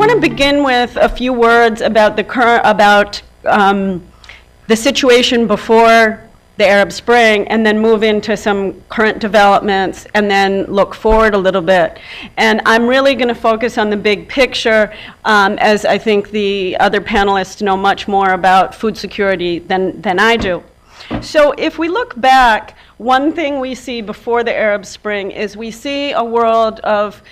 want to begin with a few words about the situation before the Arab Spring, and then move into some current developments, and then look forward a little bit. And I'm really going to focus on the big picture, as I think the other panelists know much more about food security than I do. So if we look back, one thing we see before the Arab Spring is we see a world of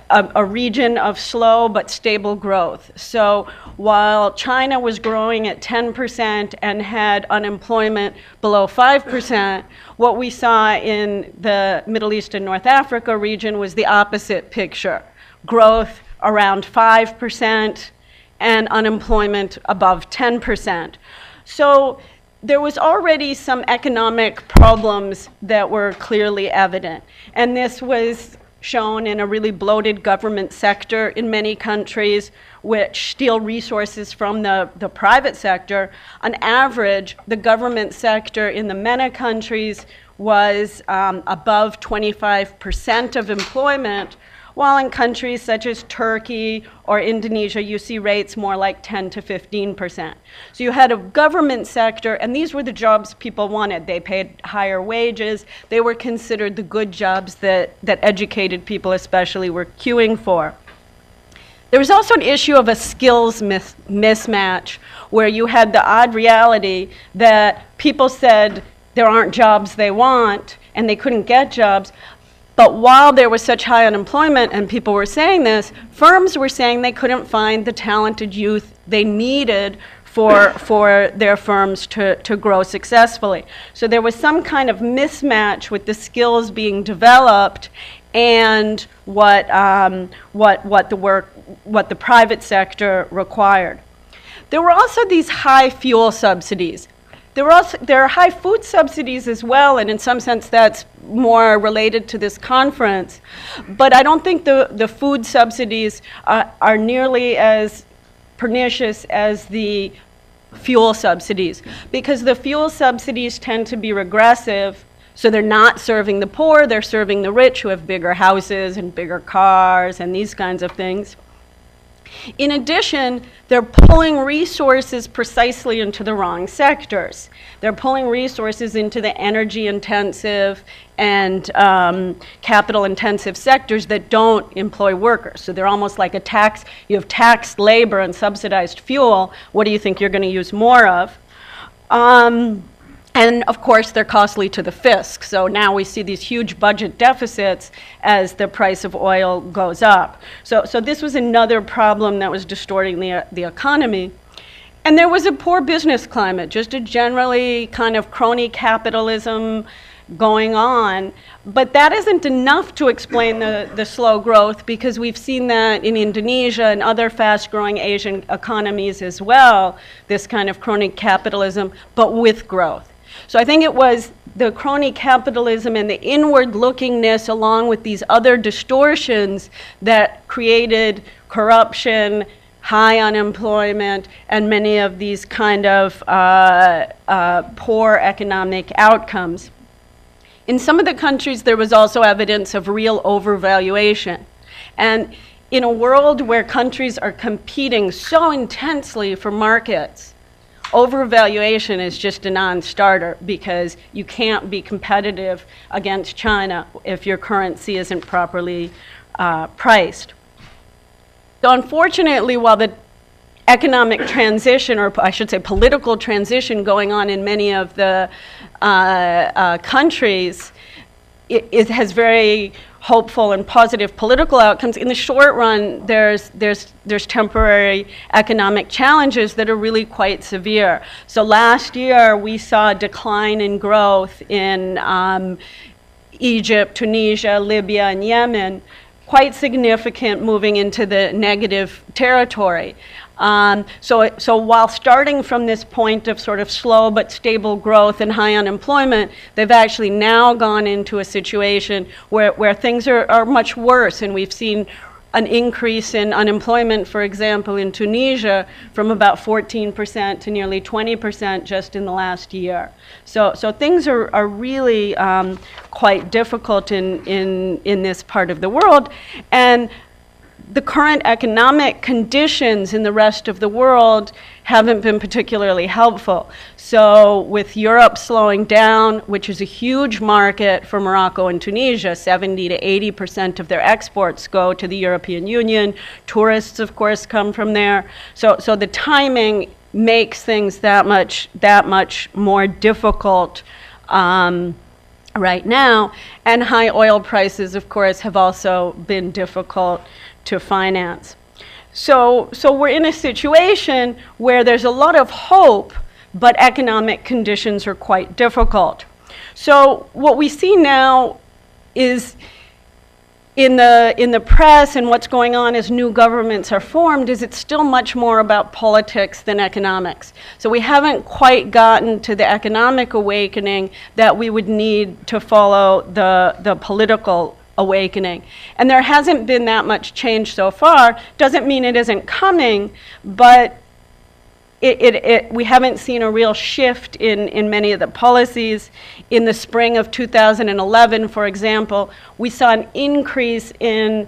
a region of slow but stable growth. So while China was growing at 10% and had unemployment below 5%, what we saw in the Middle East and North Africa region was the opposite picture. Growth around 5% and unemployment above 10%. So there was already some economic problems that were clearly evident. And this was shown in a really bloated government sector in many countries, which steal resources from the private sector. On average, the government sector in the MENA countries was above 25% of employment, while in countries such as Turkey or Indonesia, you see rates more like 10 to 15%. So you had a government sector, and these were the jobs people wanted. They paid higher wages. They were considered the good jobs that educated people especially were queuing for. There was also an issue of a skills mismatch, where you had the odd reality that people said there aren't jobs they want, and they couldn't get jobs. But while there was such high unemployment and people were saying this, firms were saying they couldn't find the talented youth they needed for their firms to grow successfully. So there was some kind of mismatch with the skills being developed and what the private sector required. There were also these high fuel subsidies. There are high food subsidies as well, and in some sense that's more related to this conference. But I don't think the food subsidies are nearly as pernicious as the fuel subsidies, because the fuel subsidies tend to be regressive. So they're not serving the poor, they're serving the rich who have bigger houses and bigger cars and these kinds of things. In addition, they're pulling resources precisely into the wrong sectors. They're pulling resources into the energy-intensive and capital-intensive sectors that don't employ workers. So they're almost like a tax. You have taxed labor and subsidized fuel. What do you think you're going to use more of? And of course, they're costly to the fisc. So now we see these huge budget deficits as the price of oil goes up. So this was another problem that was distorting the economy. And there was a poor business climate, just a generally kind of crony capitalism going on. But that isn't enough to explain the slow growth, because we've seen that in Indonesia and other fast-growing Asian economies as well, this kind of crony capitalism, but with growth. So I think it was the crony capitalism and the inward-lookingness along with these other distortions that created corruption, high unemployment, and many of these kind of poor economic outcomes. In some of the countries, there was also evidence of real overvaluation. And in a world where countries are competing so intensely for markets, overvaluation is just a non-starter, because you can't be competitive against China if your currency isn't properly priced. So unfortunately, while the economic transition, or I should say political transition, going on in many of the countries, it has very hopeful and positive political outcomes. In the short run, there's temporary economic challenges that are really quite severe. So last year, we saw a decline in growth in Egypt, Tunisia, Libya, and Yemen, quite significant, moving into the negative territory. So while starting from this point of sort of slow but stable growth and high unemployment, they've actually now gone into a situation where things are much worse. And we've seen an increase in unemployment, for example, in Tunisia from about 14% to nearly 20% just in the last year. So things are really quite difficult in this part of the world. And the current economic conditions in the rest of the world haven't been particularly helpful. So with Europe slowing down, which is a huge market for Morocco and Tunisia, 70 to 80% of their exports go to the European Union. Tourists, of course, come from there. So the timing makes things that much more difficult right now. And high oil prices, of course, have also been difficult to finance. So we're in a situation where there's a lot of hope, but economic conditions are quite difficult. So what we see now is in the press and what's going on as new governments are formed is it's still much more about politics than economics. So we haven't quite gotten to the economic awakening that we would need to follow the political awakening. And there hasn't been that much change so far. Doesn't mean it isn't coming, but we haven't seen a real shift in many of the policies. In the spring of 2011, for example, we saw an increase in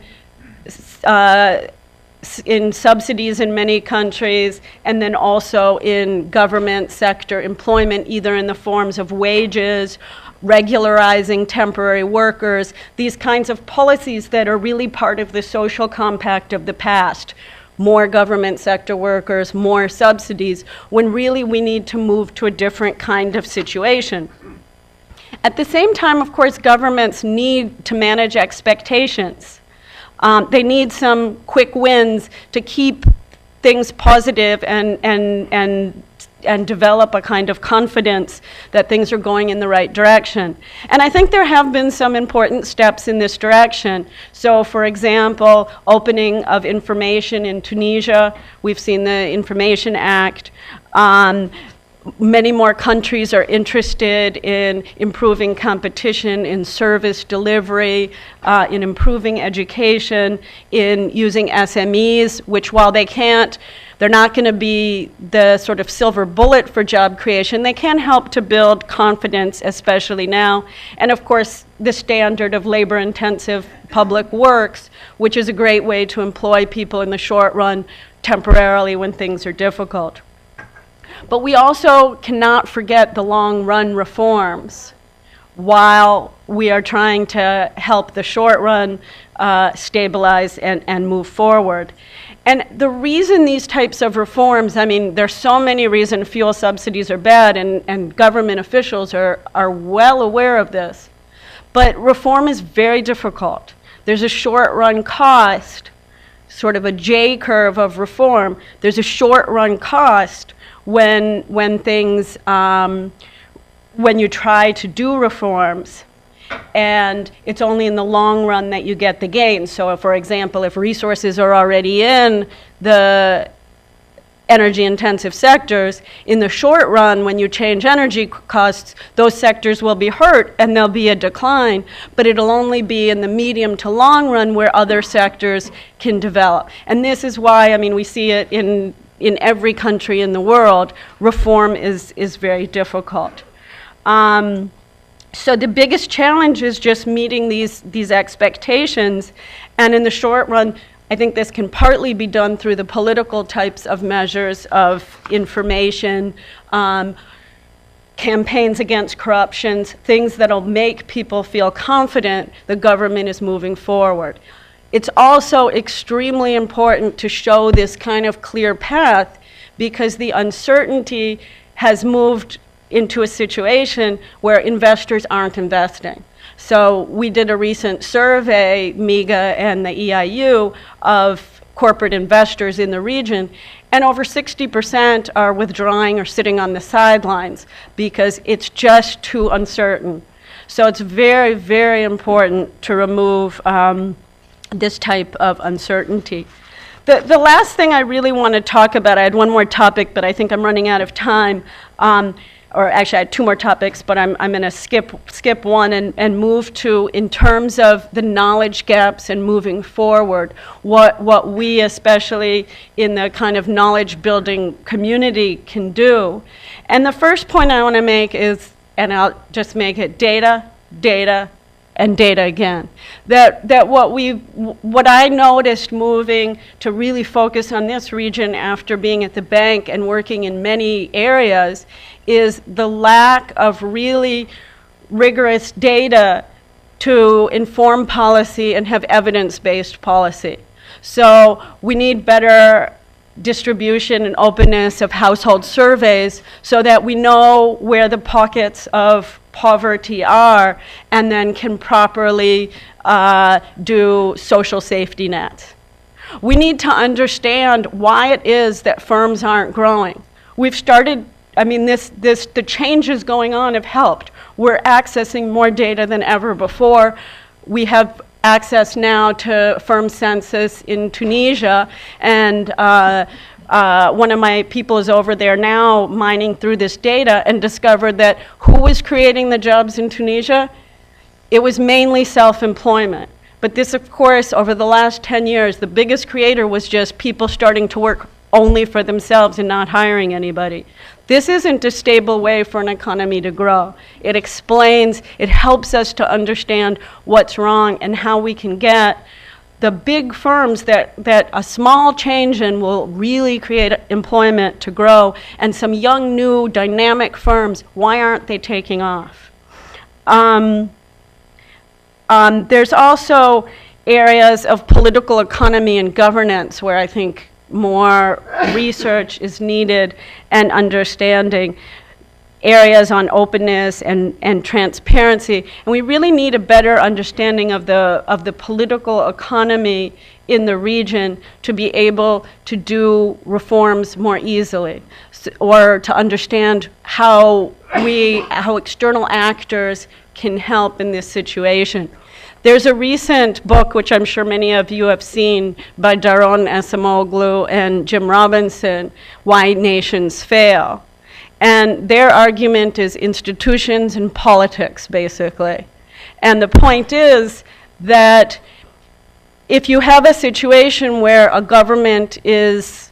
subsidies in many countries, and then also in government sector employment, either in the forms of wages, regularizing temporary workers, these kinds of policies that are really part of the social compact of the past. More government sector workers, more subsidies, when really we need to move to a different kind of situation. At the same time, of course, governments need to manage expectations. They need some quick wins to keep things positive and develop a kind of confidence that things are going in the right direction. And I think there have been some important steps in this direction. So, for example, opening of information in Tunisia. We've seen the Information Act. Many more countries are interested in improving competition, in service delivery, in improving education, in using SMEs, which while they're not going to be the sort of silver bullet for job creation, they can help to build confidence, especially now. And of course, the standard of labor-intensive public works, which is a great way to employ people in the short run temporarily when things are difficult. But we also cannot forget the long-run reforms while we are trying to help the short run stabilize and move forward. And the reason these types of reforms, I mean, there's so many reasons fuel subsidies are bad, and government officials are well aware of this. But reform is very difficult. There's a short-run cost, sort of a J curve of reform. There's a short-run cost when you try to do reforms, and it's only in the long run that you get the gain. So, for example, if resources are already in the energy-intensive sectors, in the short run, when you change energy costs, those sectors will be hurt and there'll be a decline, but it'll only be in the medium to long run where other sectors can develop. And this is why, I mean, we see it in every country in the world. Reform is very difficult. So the biggest challenge is just meeting these expectations, and in the short run, I think this can partly be done through the political types of measures of information, campaigns against corruption, things that'll make people feel confident the government is moving forward. It's also extremely important to show this kind of clear path, because the uncertainty has moved into a situation where investors aren't investing. So we did a recent survey, MIGA and the EIU, of corporate investors in the region, and over 60% are withdrawing or sitting on the sidelines because it's just too uncertain. So it's very, very important to remove this type of uncertainty. The last thing I really want to talk about, I had one more topic, but I think I'm running out of time. Or actually, I had two more topics, but I'm going to skip one and move to, in terms of the knowledge gaps and moving forward, what we, especially in the kind of knowledge building community, can do. And the first point I want to make is, and I'll just make it, data, data, and data again. That what I noticed moving to really focus on this region after being at the bank and working in many areas is the lack of really rigorous data to inform policy and have evidence-based policy. So we need better distribution and openness of household surveys so that we know where the pockets of poverty are and then can properly do social safety nets. We need to understand why it is that firms aren't growing. We've started, I mean, the changes going on have helped. We're accessing more data than ever before. We have access now to firm census in Tunisia, and one of my people is over there now mining through this data and discovered that who was creating the jobs in Tunisia? It was mainly self-employment. But this, of course, over the last 10 years, the biggest creator was just people starting to work only for themselves and not hiring anybody. This isn't a stable way for an economy to grow. It explains, it helps us to understand what's wrong and how we can get the big firms that a small change in will really create employment to grow, and some young, new, dynamic firms, why aren't they taking off? There's also areas of political economy and governance where I think more research is needed and understanding, areas on openness and transparency. And we really need a better understanding of the political economy in the region to be able to do reforms more easily, or to understand how external actors can help in this situation. There's a recent book, which I'm sure many of you have seen, by Daron Acemoglu and Jim Robinson, Why Nations Fail. And their argument is institutions and politics, basically. And the point is that if you have a situation where a government is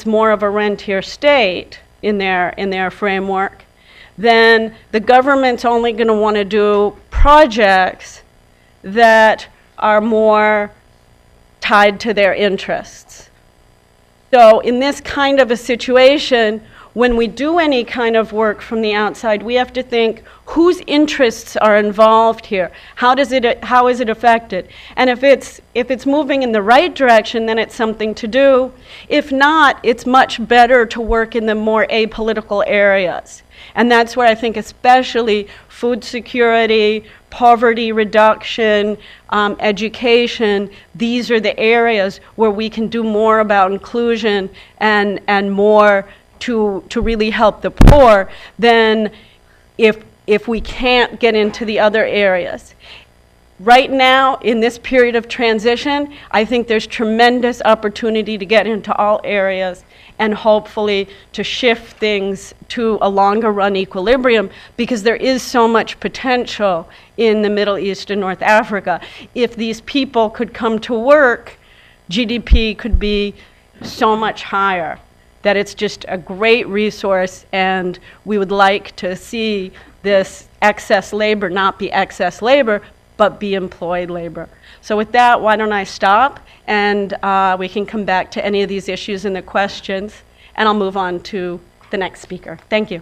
more of a rentier state in their framework, then the government's only going to want to do projects that are more tied to their interests. So in this kind of a situation, when we do any kind of work from the outside, we have to think whose interests are involved here. How is it affected? And if it's moving in the right direction, then it's something to do. If not, it's much better to work in the more apolitical areas. And that's where I think especially food security, poverty reduction, education, these are the areas where we can do more about inclusion and more to really help the poor than if we can't get into the other areas. Right now, in this period of transition, I think there's tremendous opportunity to get into all areas and hopefully to shift things to a longer run equilibrium, because there is so much potential in the Middle East and North Africa. If these people could come to work, GDP could be so much higher, that it's just a great resource, and we would like to see this excess labor not be excess labor, but be employed labor. So with that, why don't I stop, and we can come back to any of these issues in the questions, and I'll move on to the next speaker. Thank you.